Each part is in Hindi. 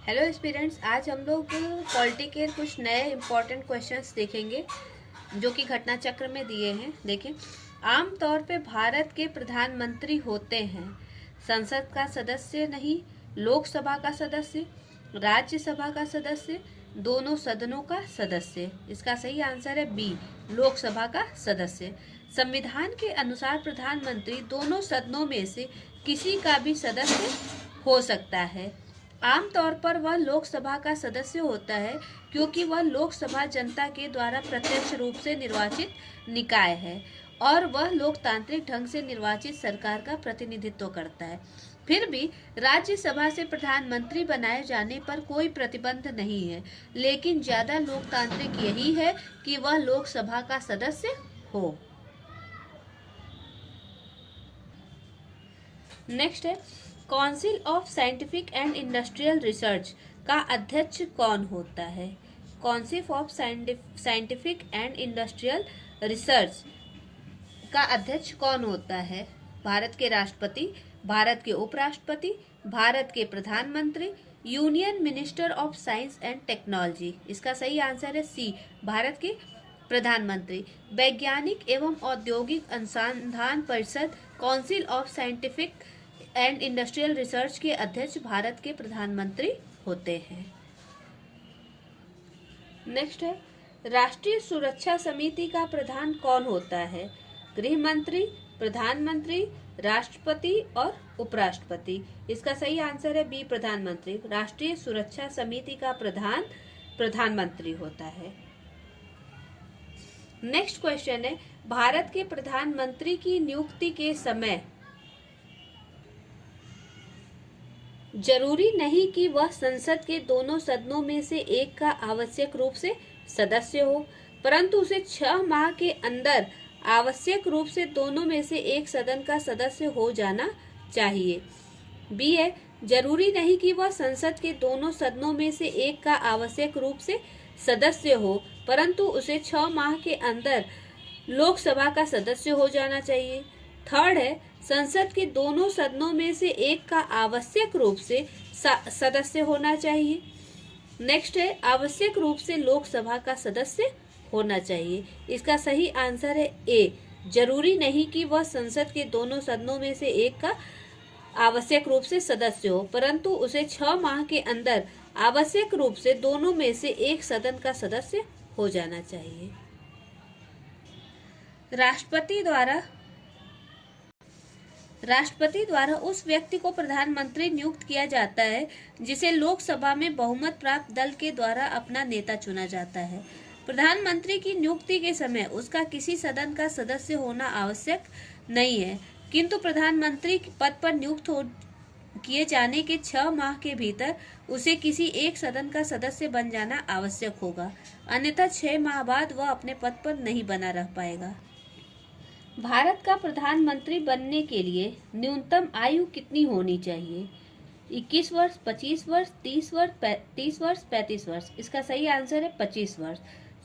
हेलो स्टूडेंट्स, आज हम लोग पॉलिटी के कुछ नए इम्पोर्टेंट क्वेश्चंस देखेंगे जो कि घटना चक्र में दिए हैं। देखें, आमतौर पे भारत के प्रधानमंत्री होते हैं संसद का सदस्य नहीं, लोकसभा का सदस्य, राज्यसभा का सदस्य, दोनों सदनों का सदस्य। इसका सही आंसर है बी, लोकसभा का सदस्य। संविधान के अनुसार प्रधानमंत्री दोनों सदनों में से किसी का भी सदस्य हो सकता है। आमतौर पर वह लोकसभा का सदस्य होता है क्योंकि वह लोकसभा जनता के द्वारा प्रत्यक्ष रूप से निर्वाचित निकाय है और वह लोकतांत्रिक ढंग से निर्वाचित सरकार का प्रतिनिधित्व करता है। फिर भी राज्यसभा से प्रधानमंत्री बनाए जाने पर कोई प्रतिबंध नहीं है, लेकिन ज्यादा लोकतांत्रिक यही है कि वह लोकसभा का सदस्य हो। नेक्स्ट है, council of scientific and industrial research का अध्यक्ष कौन होता है? Council of scientific and industrial research का अध्यक्ष कौन होता है? भारत के राष्ट्रपति, भारत के उपराष्ट्रपति, भारत के प्रधानमंत्री, union minister of science and technology. इसका सही आंसर है सी, भारत के प्रधानमंत्री। वैज्ञानिक एवं औद्योगिक अनुसंधान परिषद council of scientific and industrial research के अध्यक्ष भारत के प्रधानमंत्री होते हैं। नेक्स्ट है, राष्ट्रीय सुरक्षा समिति का प्रधान कौन होता है? गृह मंत्री, प्रधानमंत्री, राष्ट्रपति और उपराष्ट्रपति। इसका सही आंसर है बी, प्रधानमंत्री। राष्ट्रीय सुरक्षा समिति का प्रधान प्रधानमंत्री होता है। नेक्स्ट क्वेश्चन है, भारत के प्रधानमंत्री की नियुक्ति के समय जरूरी नहीं कि वह संसद के दोनों सदनों में से एक का आवश्यक रूप से सदस्य हो, परंतु उसे 6 माह के अंदर आवश्यक रूप से दोनों में से एक सदन का सदस्य हो जाना चाहिए। बी है, जरूरी नहीं कि वह संसद के दोनों सदनों में से एक का आवश्यक रूप से सदस्य हो, परंतु उसे 6 माह के अंदर लोकसभा का सदस्य हो जाना चाहिए। थर्ड है, संसद के दोनों सदनों में से एक का आवश्यक रूप से सदस्य होना चाहिए। नेक्स्ट है, आवश्यक रूप से लोकसभा का सदस्य होना चाहिए। इसका सही आंसर है ए, जरूरी नहीं कि वह संसद के दोनों सदनों में से एक का आवश्यक रूप से सदस्य हो, परंतु उसे 6 माह के अंदर आवश्यक रूप से दोनों में से एक सदन का सदस्य हो जाना चाहिए। राष्ट्रपति द्वारा उस व्यक्ति को प्रधानमंत्री नियुक्त किया जाता है जिसे लोकसभा में बहुमत प्राप्त दल के द्वारा अपना नेता चुना जाता है। प्रधानमंत्री की नियुक्ति के समय उसका किसी सदन का सदस्य होना आवश्यक नहीं है, किंतु प्रधानमंत्री पद पर नियुक्त किए जाने के 6 माह के भीतर उसे किसी एक सदन का सदस्य बन जाना आवश्यक होगा, अन्यथा 6 माह बाद वह अपने पद पर नहीं बना रह पाएगा। भारत का प्रधानमंत्री बनने के लिए न्यूनतम आयु कितनी होनी चाहिए? 21 वर्ष, 25 वर्ष, 30 वर्ष, 30 वर्ष, 35 वर्ष। इसका सही आंसर है 25 वर्ष।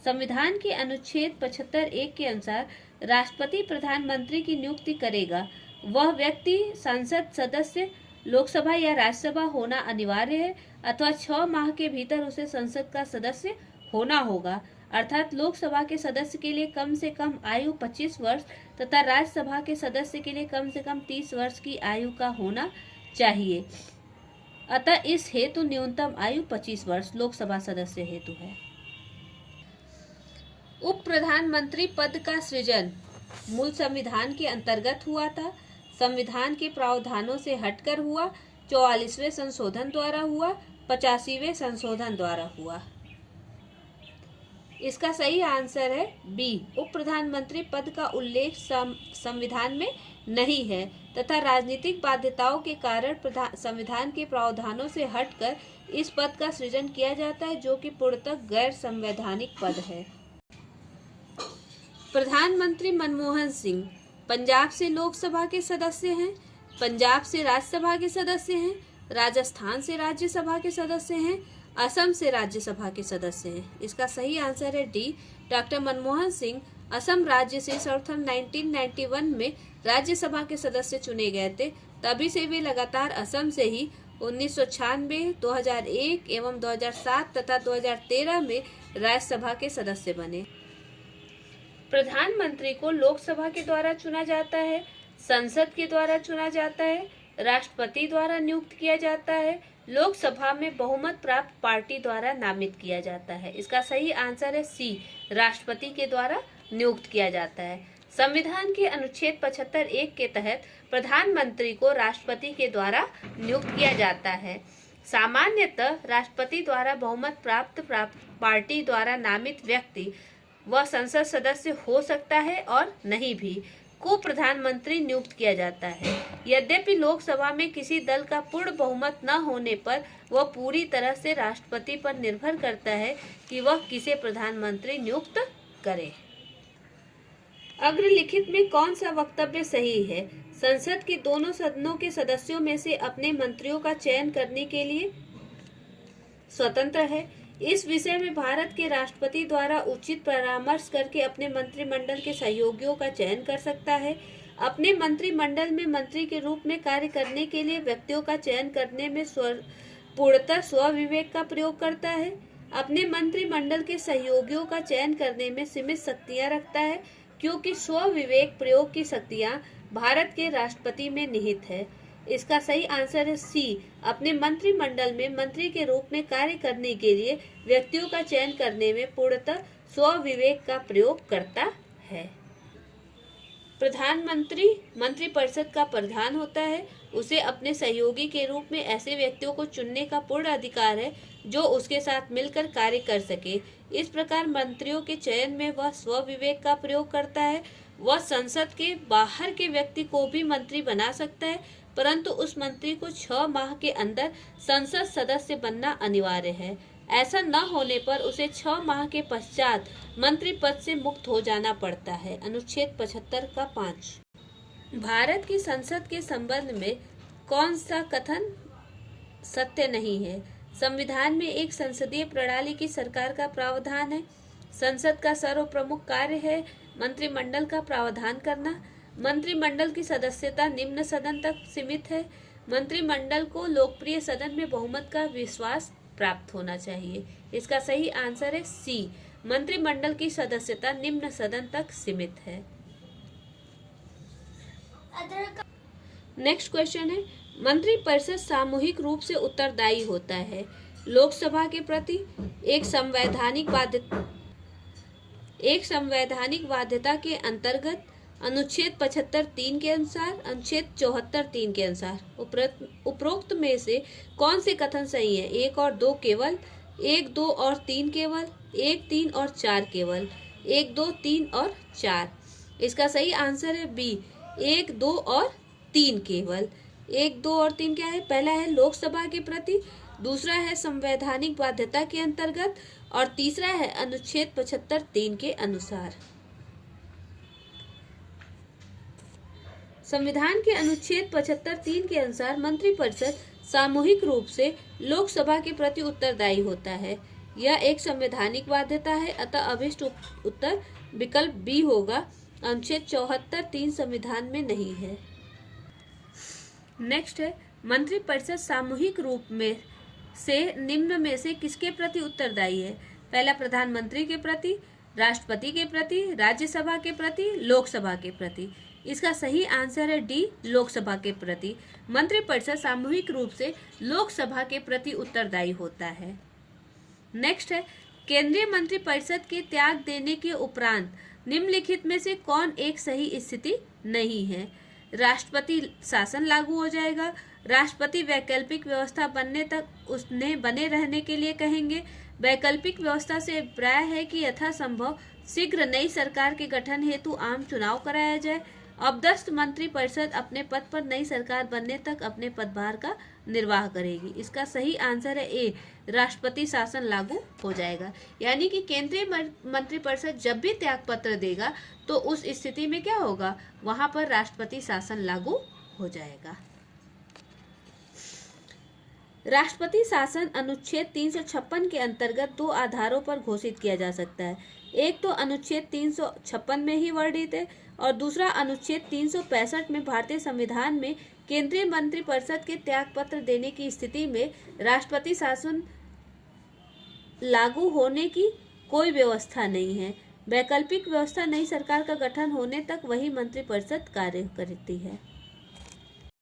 संविधान के अनुच्छेद 75(1) के अनुसार राष्ट्रपति प्रधानमंत्री की नियुक्ति करेगा। वह व्यक्ति संसद सदस्य, लोकसभा या राज्यसभा होना अनिवार्य है अथवा 6 माह के भीतर उसे संसद का सदस्य होना होगा। अर्थात लोकसभा के सदस्य के लिए कम से कम आयु 25 वर्ष तथा राज्यसभा के सदस्य के लिए कम से कम 30 वर्ष की आयु का होना चाहिए। अतः इस हेतु न्यूनतम आयु 25 वर्ष लोकसभा सदस्य हेतु है। उप प्रधानमंत्री पद का सृजन मूल संविधान के अंतर्गत हुआ था, संविधान के प्रावधानों से हटकर हुआ, 44वें संशोधन द्वारा हुआ, 85वें संशोधन द्वारा हुआ। इसका सही आंसर है बी, उप प्रधानमंत्री पद का उल्लेख संविधान में नहीं है तथा राजनीतिक बाध्यताओं के कारण संविधान के प्रावधानों से हटकर इस पद का सृजन किया जाता है, जो कि पूर्णतः गैर संवैधानिक पद है। प्रधानमंत्री मनमोहन सिंह पंजाब से लोकसभा के सदस्य हैं, पंजाब से राज्यसभा के सदस्य हैं, राजस्थान से राज्यसभा के सदस्य हैं, असम से राज्यसभा के सदस्य हैं। इसका सही आंसर है डी, डॉक्टर मनमोहन सिंह असम राज्य से सर्वप्रथम 1991 में राज्यसभा के सदस्य चुने गए थे। तभी से वे लगातार असम से ही 1996, 2001 एवं 2007 तथा 2013 में राज्यसभा के सदस्य बने। प्रधानमंत्री को लोकसभा के द्वारा चुना जाता है, संसद के द्वारा चुना जाता है, राष्ट्रपति द्वारा नियुक्त किया जाता है, लोकसभा में बहुमत प्राप्त पार्टी द्वारा नामित किया जाता है। इसका सही आंसर है सी, राष्ट्रपति के द्वारा नियुक्त किया जाता है। संविधान के अनुच्छेद 75(1) के तहत प्रधानमंत्री को राष्ट्रपति के द्वारा नियुक्त किया जाता है। सामान्यतः राष्ट्रपति द्वारा बहुमत प्राप्त पार्टी द्वारा नामित व्यक्ति वह संसद सदस्य हो सकता है और नहीं भी को प्रधानमंत्री नियुक्त किया जाता है। यद्यपि लोकसभा में किसी दल का पूर्ण बहुमत न होने पर वह पूरी तरह से राष्ट्रपति पर निर्भर करता है कि वह किसे प्रधानमंत्री नियुक्त करे। अग्रलिखित में कौन सा वक्तव्य सही है? संसद के दोनों सदनों के सदस्यों में से अपने मंत्रियों का चयन करने के लिए स्वतंत्र है। इस विषय में भारत के राष्ट्रपति द्वारा उचित परामर्श करके अपने मंत्रिमंडल के सहयोगियों का चयन कर सकता है। अपने मंत्रिमंडल में मंत्री के रूप में कार्य करने के लिए व्यक्तियों का चयन करने में पूर्णतः स्वविवेक का प्रयोग करता है। अपने मंत्रिमंडल के सहयोगियों का चयन करने में सीमित शक्तियां रखता है, क्योंकि स्वविवेक प्रयोग की शक्तियां भारत के राष्ट्रपति में निहित है। इसका सही आंसर है सी, अपने मंत्रिमंडल में मंत्री के रूप में कार्य करने के लिए व्यक्तियों का चयन करने में पूर्णतः स्वविवेक का प्रयोग करता है। प्रधानमंत्री मंत्रिपरिषद का प्रधान होता है। उसे अपने सहयोगी के रूप में ऐसे व्यक्तियों को चुनने का पूर्ण अधिकार है जो उसके साथ मिलकर कार्य कर सके। इस प्रकार मंत्रियों के चयन में वह स्वविवेक का प्रयोग करता है। वह संसद के बाहर के व्यक्ति को भी मंत्री बना सकता है, परंतु उस मंत्री को 6 माह के अंदर संसद सदस्य बनना अनिवार्य है। ऐसा न होने पर उसे 6 माह के पश्चात मंत्री पद से मुक्त हो जाना पड़ता है। अनुच्छेद 75 का 5। भारत की संसद के संबंध में कौन सा कथन सत्य नहीं है? संविधान में एक संसदीय प्रणाली की सरकार का प्रावधान है। संसद का सर्वप्रमुख कार्य है मंत्रिमंडल का प्रावधान करना। मंत्रिमंडल की सदस्यता निम्न सदन तक सीमित है। मंत्रिमंडल को लोकप्रिय सदन में बहुमत का विश्वास प्राप्त होना चाहिए। इसका सही आंसर है सी, मंत्रिमंडल की सदस्यता निम्न सदन तक सीमित है। नेक्स्ट क्वेश्चन है, मंत्रिपरिषद सामूहिक रूप से उत्तरदायी होता है लोकसभा के प्रति एक संवैधानिक बाध्यता के अंतर्गत अनुच्छेद 75(3) के अनुसार, अनुच्छेद 74(3) के अनुसार। उपरोक्त में से कौन से कथन सही है? 1 और 2 केवल, 1, 2 और 3 केवल, 1, 3 और 4 केवल, 1, 2, 3 और 4। इसका सही आंसर है बी, 1, 2 और 3 केवल। 1, 2 और 3 क्या है? पहला है लोकसभा के प्रति, दूसरा है संवैधानिक बाध्यता के अंतर्गत और तीसरा है अनुच्छेद 75(3) के अनुसार। संविधान के अनुच्छेद 75(3) के अनुसार मंत्रिपरिषद सामूहिक रूप से लोकसभा के प्रति उत्तरदायी होता है। यह एक संवैधानिक बाध्यता है, अतः अभिष्ट उत्तर विकल्प बी होगा। अनुच्छेद 74(3) संविधान में नहीं है। नेक्स्ट है, मंत्रिपरिषद सामूहिक रूप में से निम्न में से किसके प्रति उत्तरदायी है? पहला प्रधानमंत्री के प्रति, राष्ट्रपति के प्रति, राज्यसभा के प्रति, लोकसभा के प्रति। इसका सही आंसर है डी, लोकसभा के प्रति। मंत्रिपरिषद सामूहिक रूप से लोकसभा के प्रति उत्तरदायी होता है। नेक्स्ट है, केंद्रीय मंत्रिपरिषद के त्याग देने के उपरांत निम्नलिखित में से कौन एक सही स्थिति नहीं है? राष्ट्रपति शासन लागू हो जाएगा, राष्ट्रपति वैकल्पिक व्यवस्था बनने तक उसने बने रहने के लिए कहेंगे, वैकल्पिक व्यवस्था से अभिप्राय है कि यथासंभव शीघ्र नई सरकार के गठन हेतु आम चुनाव कराया जाए, अपदस्थ मंत्रिपरिषद अपने पद पर नई सरकार बनने तक अपने पदभार का निर्वाह करेगी। इसका सही आंसर है ए, राष्ट्रपति शासन लागू हो जाएगा। यानी कि केंद्रीय मंत्रिपरिषद जब भी त्याग पत्र देगा तो उस स्थिति में क्या होगा? वहां पर राष्ट्रपति शासन लागू हो जाएगा। राष्ट्रपति शासन अनुच्छेद 356 के अंतर्गत 2 आधारों पर घोषित किया जा सकता है। एक तो अनुच्छेद 356 में ही वर्णित है और दूसरा अनुच्छेद 365 में भारतीय संविधान में केंद्रीय मंत्रिपरिषद के त्यागपत्र देने की स्थिति में राष्ट्रपति शासन लागू होने की कोई व्यवस्था नहीं है। वैकल्पिक व्यवस्था नई सरकार का गठन होने तक वही मंत्रिपरिषद कार्य करती है।